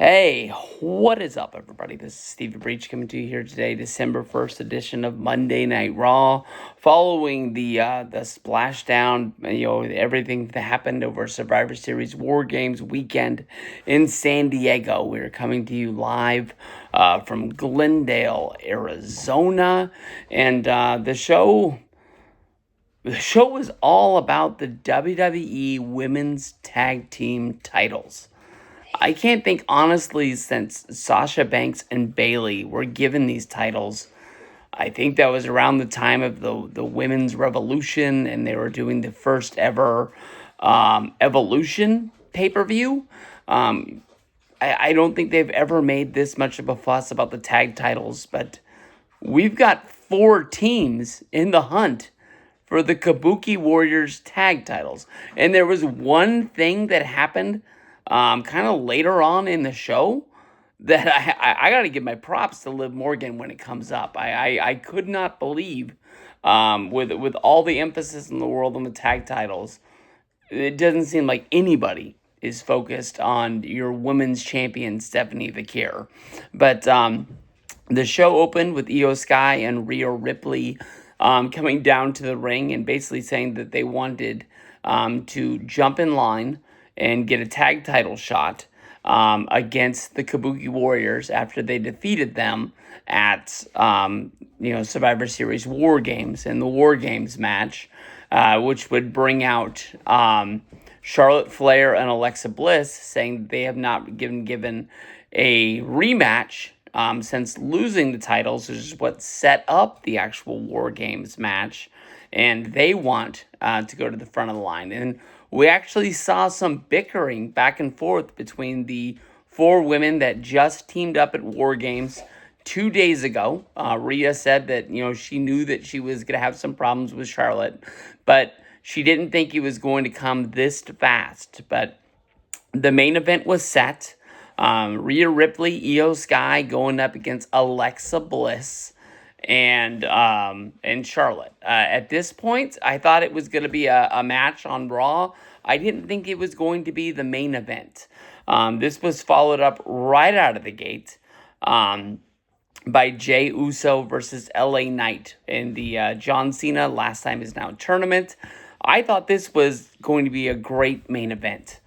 Hey, what is up, everybody? This is Stevie Breach coming to you here today, December 1st edition of Monday Night Raw. Following the splashdown, everything that happened over Survivor Series War Games weekend in San Diego. We're coming to you live from Glendale, Arizona, and the show. The show was all about the WWE Women's Tag Team titles. I can't think honestly since Sasha Banks and Bayley were given these titles. I think that was around the time of the women's revolution, and they were doing the first ever Evolution pay-per-view. Um, I don't think they've ever made this much of a fuss about the tag titles, but we've got four teams in the hunt for the Kabuki Warriors tag titles. And there was one thing that happened kind of later on in the show that I got to give my props to Liv Morgan when it comes up. I could not believe, with all the emphasis in the world on the tag titles, it doesn't seem like anybody is focused on your women's champion, Stephanie Vakir. But the show opened with Io Sky and Rhea Ripley coming down to the ring and basically saying that they wanted to jump in line and get a tag title shot against the Kabuki Warriors after they defeated them at Survivor Series War Games in the War Games match, which would bring out Charlotte Flair and Alexa Bliss, saying that they have not been given a rematch since losing the titles, which is what set up the actual War Games match, and they want to go to the front of the line. And we actually saw some bickering back and forth between the four women that just teamed up at War Games 2 days ago. Rhea said that, she knew that she was going to have some problems with Charlotte, but she didn't think it was going to come this fast. But the main event was set. Rhea Ripley, Io Sky going up against Alexa Bliss and Charlotte. At this point, I thought it was going to be a match on Raw. I didn't think it was going to be the main event. This was followed up right out of the gate by Jey Uso versus LA Knight in the John Cena Last Time Is Now tournament. I thought this was going to be a great main event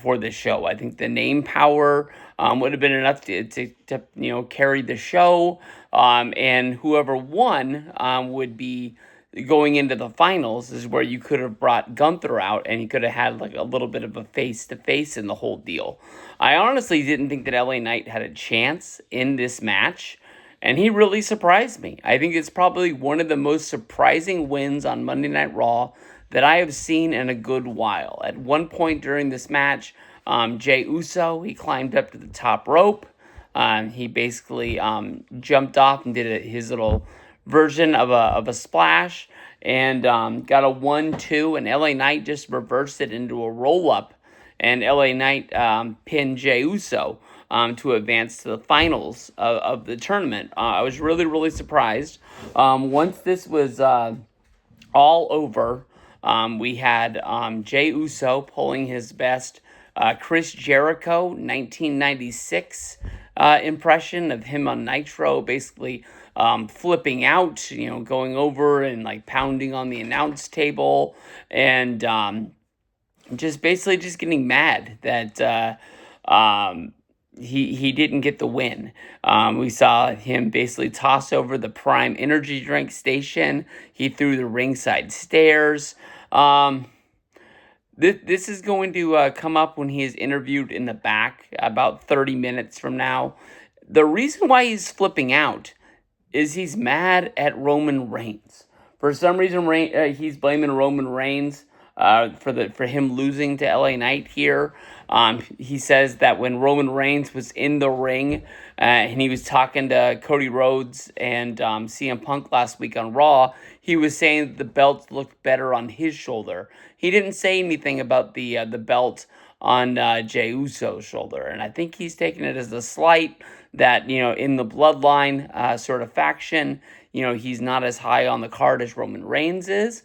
for this show. I think the name power would have been enough to carry the show, and whoever won would be going into the finals. Is where you could have brought Gunther out, and you could have had like a little bit of a face-to-face in the whole deal. I honestly didn't think that LA Knight had a chance in this match, and he really surprised me. I think it's probably one of the most surprising wins on Monday Night Raw that I have seen in a good while. At one point during this match, Jey Uso, he climbed up to the top rope. He basically jumped off and did his little version of a splash and got a 1-2, and LA Knight just reversed it into a roll-up, and LA Knight pinned Jey Uso to advance to the finals of the tournament. I was really, really surprised. Once this was all over, we had Jey Uso pulling his best Chris Jericho 1996 impression of him on Nitro, basically flipping out, going over and like pounding on the announce table, and just basically just getting mad that he didn't get the win. We saw him basically toss over the Prime energy drink station. He threw the ringside stairs. This is going to come up when he is interviewed in the back about 30 minutes from now. The reason why he's flipping out is he's mad at Roman Reigns. For some reason, he's blaming Roman Reigns for him losing to LA Knight here. He says that when Roman Reigns was in the ring and he was talking to Cody Rhodes and CM Punk last week on Raw, he was saying that the belt looked better on his shoulder. He didn't say anything about the belt on Jey Uso's shoulder, and I think he's taking it as a slight that, in the bloodline sort of faction, he's not as high on the card as Roman Reigns is.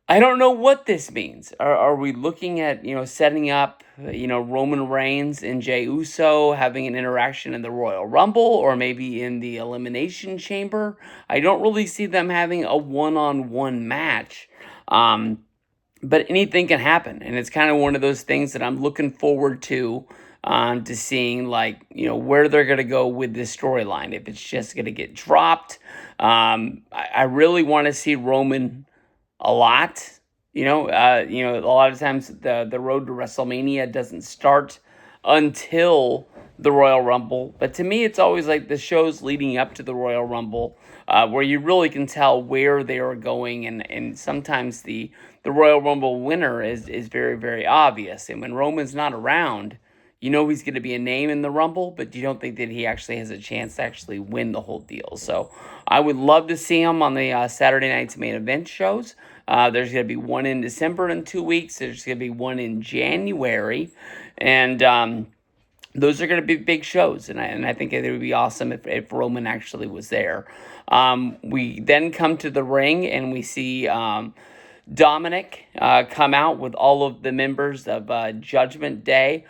I don't know what this means. Are we looking at, setting up, Roman Reigns and Jey Uso having an interaction in the Royal Rumble or maybe in the Elimination Chamber? I don't really see them having a one-on-one match. Um, but anything can happen, and it's kind of one of those things that I'm looking forward to seeing, like, where they're going to go with this storyline. If it's just going to get dropped, I really want to see Roman a lot. A lot of times the road to WrestleMania doesn't start until the Royal Rumble. But to me, it's always like the shows leading up to the Royal Rumble, where you really can tell where they are going, and sometimes the Royal Rumble winner is very, very obvious. And when Roman's not around, he's going to be a name in the Rumble, but you don't think that he actually has a chance to actually win the whole deal. So I would love to see him on the Saturday night's main event shows. There's going to be one in December in 2 weeks. There's going to be one in January. And those are going to be big shows. And I think it would be awesome if Roman actually was there. We then come to the ring and we see Dominic come out with all of the members of Judgment Day.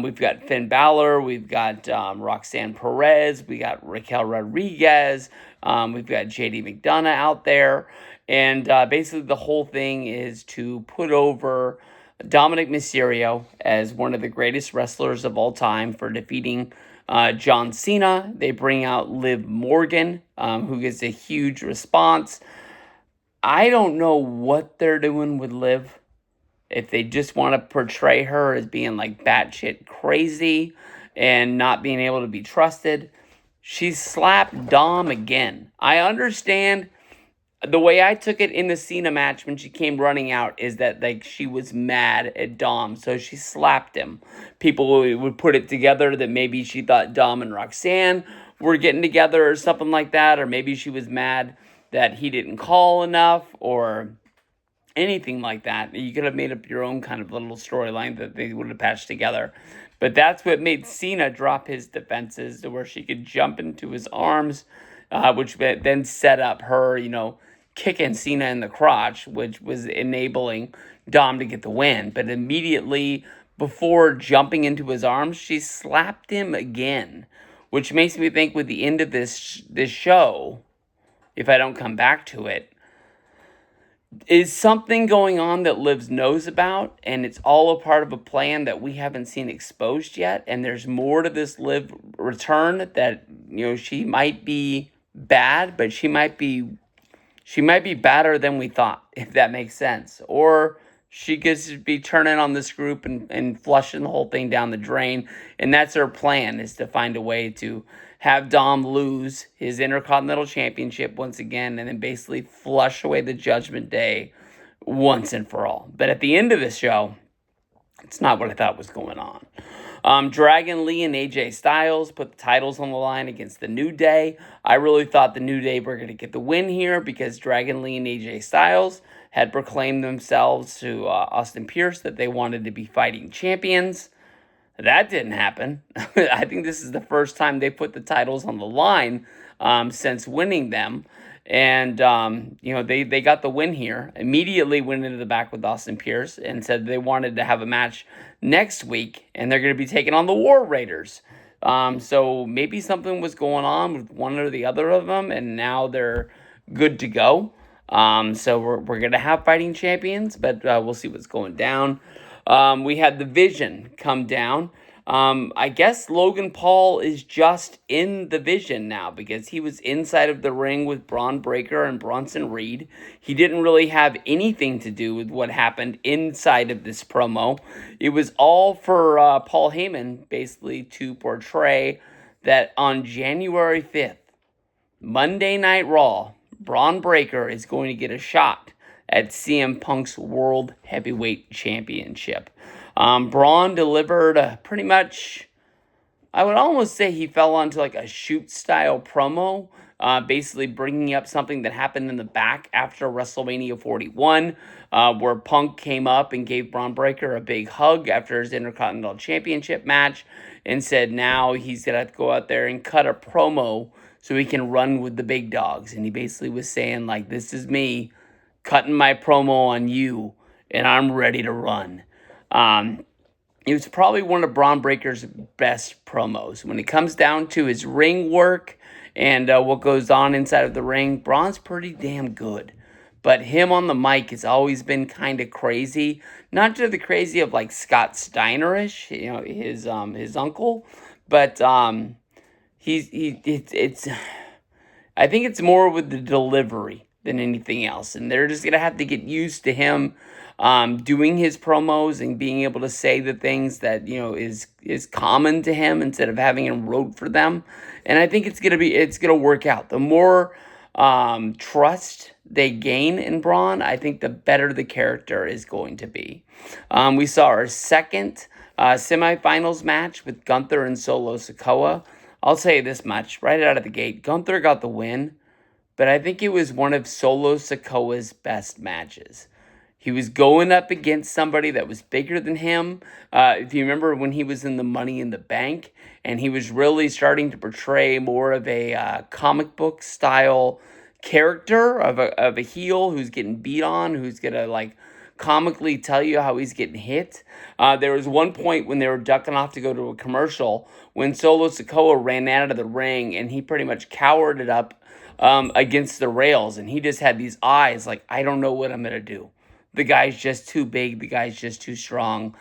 We've got Finn Balor, we've got Roxanne Perez, we got Raquel Rodriguez, we've got JD McDonough out there. And basically the whole thing is to put over Dominic Mysterio as one of the greatest wrestlers of all time for defeating John Cena. They bring out Liv Morgan, who gets a huge response. I don't know what they're doing with Liv. If they just want to portray her as being like batshit crazy and not being able to be trusted. She slapped Dom again. I understand the way I took it in the Cena match when she came running out is that, like, she was mad at Dom, so she slapped him. People would put it together that maybe she thought Dom and Roxanne were getting together or something like that, or maybe she was mad that he didn't call enough, or anything like that. You could have made up your own kind of little storyline that they would have patched together. But that's what made Cena drop his defenses to where she could jump into his arms, which then set up her, kicking Cena in the crotch, which was enabling Dom to get the win. But immediately before jumping into his arms, she slapped him again, which makes me think with the end of this show, if I don't come back to it, is something going on that Liv knows about, and it's all a part of a plan that we haven't seen exposed yet, and there's more to this Liv return that, she might be bad, but she might be better than we thought, if that makes sense. Or she gets to be turning on this group and flushing the whole thing down the drain, and that's her plan, is to find a way to have Dom lose his Intercontinental Championship once again, and then basically flush away the Judgment Day once and for all. But at the end of the show, it's not what I thought was going on. Dragon Lee and AJ Styles put the titles on the line against the New Day. I really thought the New Day were going to get the win here because Dragon Lee and AJ Styles had proclaimed themselves to Austin Pierce that they wanted to be fighting champions. That didn't happen. I think this is the first time they put the titles on the line since winning them. And, they got the win here. Immediately went into the back with Austin Pierce and said they wanted to have a match next week. And they're going to be taking on the War Raiders. So maybe something was going on with one or the other of them. And now they're good to go. So we're going to have fighting champions. But we'll see what's going down. We had the Vision come down. I guess Logan Paul is just in the Vision now because he was inside of the ring with Braun Breaker and Bronson Reed. He didn't really have anything to do with what happened inside of this promo. It was all for Paul Heyman, basically, to portray that on January 5th, Monday Night Raw, Braun Breaker is going to get a shot at CM Punk's World Heavyweight Championship. Braun delivered pretty much, I would almost say he fell onto like a shoot-style promo, basically bringing up something that happened in the back after WrestleMania 41, where Punk came up and gave Braun Breaker a big hug after his Intercontinental Championship match and said now he's going to go out there and cut a promo so he can run with the big dogs. And he basically was saying, like, this is me cutting my promo on you, and I'm ready to run. It was probably one of Braun Breaker's best promos. When it comes down to his ring work and what goes on inside of the ring, Braun's pretty damn good. But him on the mic has always been kind of crazy. Not to the crazy of like Scott Steinerish, his uncle, but it's I think it's more with the delivery than anything else. And they're just going to have to get used to him doing his promos and being able to say the things that, is common to him instead of having him road for them. And I think it's going to work out. The more trust they gain in Braun, I think the better the character is going to be. We saw our second semifinals match with Gunther and Solo Sikoa. I'll say this much right out of the gate. Gunther got the win, but I think it was one of Solo Sikoa's best matches. He was going up against somebody that was bigger than him. If you remember when he was in the Money in the Bank, and he was really starting to portray more of a comic book style character of a heel who's getting beat on, who's gonna like comically tell you how he's getting hit. There was one point when they were ducking off to go to a commercial when Solo Sikoa ran out of the ring and he pretty much cowered it up against the rails, and he just had these eyes like, I don't know what I'm gonna do. The guy's just too big. The guy's just too strong.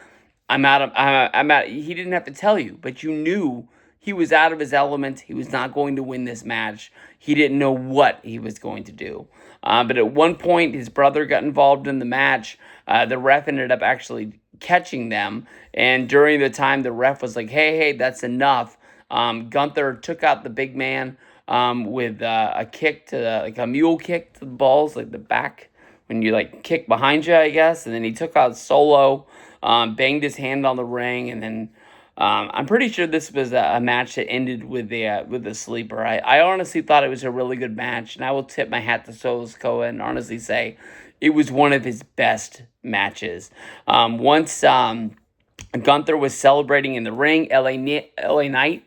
I'm out. He didn't have to tell you, but you knew he was out of his element. He was not going to win this match. He didn't know what he was going to do. But at one point, his brother got involved in the match. The ref ended up actually catching them. And during the time, the ref was like, hey, that's enough. Gunther took out the big man with a kick like a mule kick to the balls, like the back, when you like kick behind you, I guess. And then he took out Solo, banged his hand on the ring, and then I'm pretty sure this was a match that ended with the sleeper. I honestly thought it was a really good match, and I will tip my hat to Solo Sikoa and honestly say it was one of his best matches. Once Gunther was celebrating in the ring, LA Knight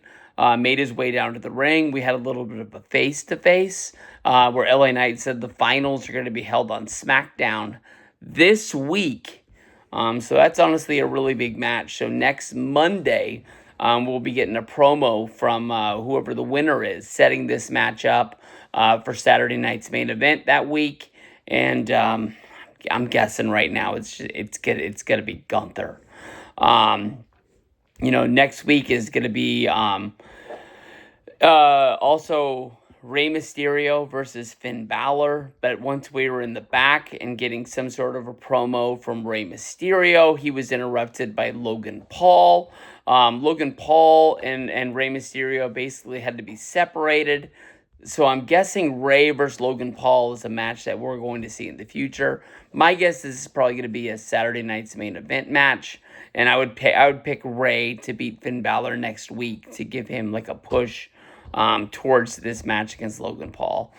made his way down to the ring. We had a little bit of a face-to-face where LA Knight said the finals are going to be held on SmackDown this week. So that's honestly a really big match. So next Monday, we'll be getting a promo from whoever the winner is, setting this match up for Saturday night's main event that week. And I'm guessing right now it's gonna be Gunther. Next week is gonna be also Rey Mysterio versus Finn Balor. But once we were in the back and getting some sort of a promo from Rey Mysterio, he was interrupted by Logan Paul. Logan Paul and Rey Mysterio basically had to be separated. So I'm guessing Rey versus Logan Paul is a match that we're going to see in the future. My guess is probably going to be a Saturday night's main event match. And I would pick Rey to beat Finn Balor next week to give him like a push towards this match against Logan Paul.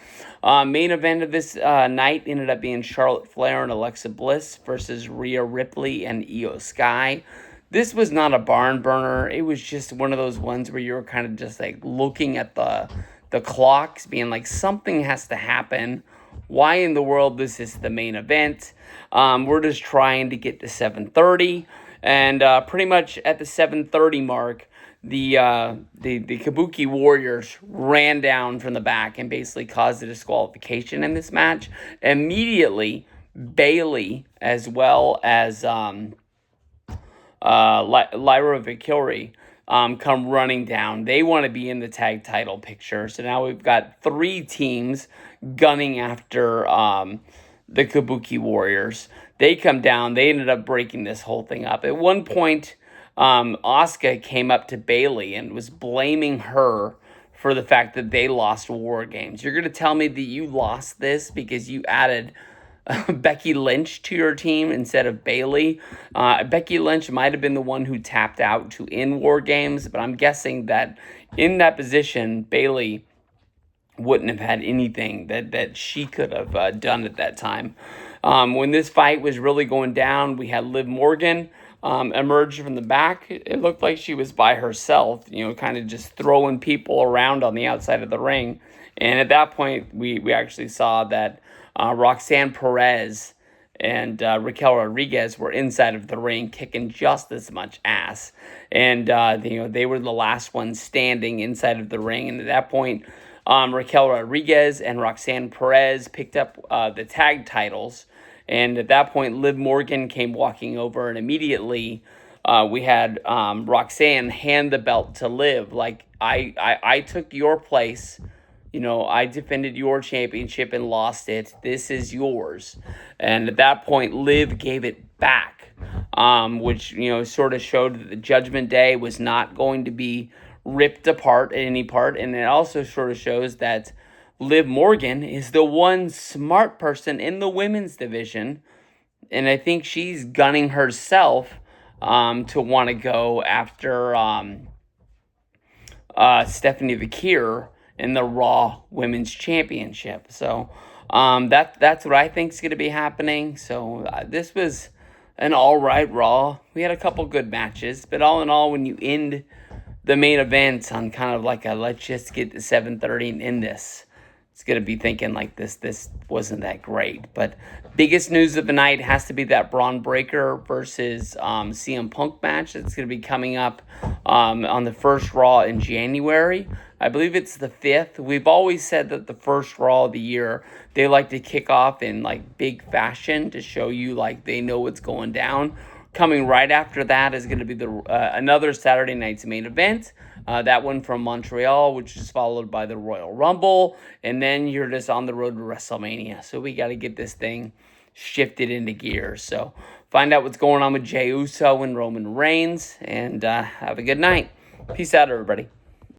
Main event of this night ended up being Charlotte Flair and Alexa Bliss versus Rhea Ripley and Io Sky. This was not a barn burner. It was just one of those ones where you were kind of just like looking at the clocks, being like, something has to happen. Why in the world this is the main event? We're just trying to get to 7:30, and pretty much at the 7:30 mark, the Kabuki Warriors ran down from the back and basically caused a disqualification in this match. Immediately, Bayley as well as Lyra Valkyrie come running down. They want to be in the tag title picture. So now we've got 3 teams gunning after the Kabuki Warriors. They come down. They ended up breaking this whole thing up. At one point, Asuka came up to Bayley and was blaming her for the fact that they lost War Games. You're going to tell me that you lost this because you added Becky Lynch to your team instead of Bayley. Becky Lynch might have been the one who tapped out to end War Games, but I'm guessing that in that position, Bayley wouldn't have had anything that she could have done at that time. When this fight was really going down, we had Liv Morgan emerge from the back. It looked like she was by herself, kind of just throwing people around on the outside of the ring. And at that point, we actually saw that Roxanne Perez and Raquel Rodriguez were inside of the ring kicking just as much ass. And, they were the last ones standing inside of the ring. And at that point, Raquel Rodriguez and Roxanne Perez picked up the tag titles. And at that point, Liv Morgan came walking over, and immediately we had Roxanne hand the belt to Liv. Like, I took your place. I defended your championship and lost it. This is yours. And at that point, Liv gave it back, which, sort of showed that the Judgment Day was not going to be ripped apart at any part. And it also sort of shows that Liv Morgan is the one smart person in the women's division. And I think she's gunning herself to want to go after Stephanie Vakir in the Raw Women's Championship. So that's what I think is going to be happening. So this was an all right Raw. We had a couple good matches, but all in all, when you end the main event on kind of like a let's just get to 7:30 and end this, it's going to be thinking like this wasn't that great. But biggest news of the night has to be that Braun Breaker versus CM Punk match that's going to be coming up on the first Raw in January. I believe it's the 5th. We've always said that the first Raw of the year, they like to kick off in like big fashion to show you like they know what's going down. Coming right after that is going to be the another Saturday night's main event. That one from Montreal, which is followed by the Royal Rumble. And then you're just on the road to WrestleMania. So we got to get this thing shifted into gear. So find out what's going on with Jey Uso and Roman Reigns. And have a good night. Peace out, everybody.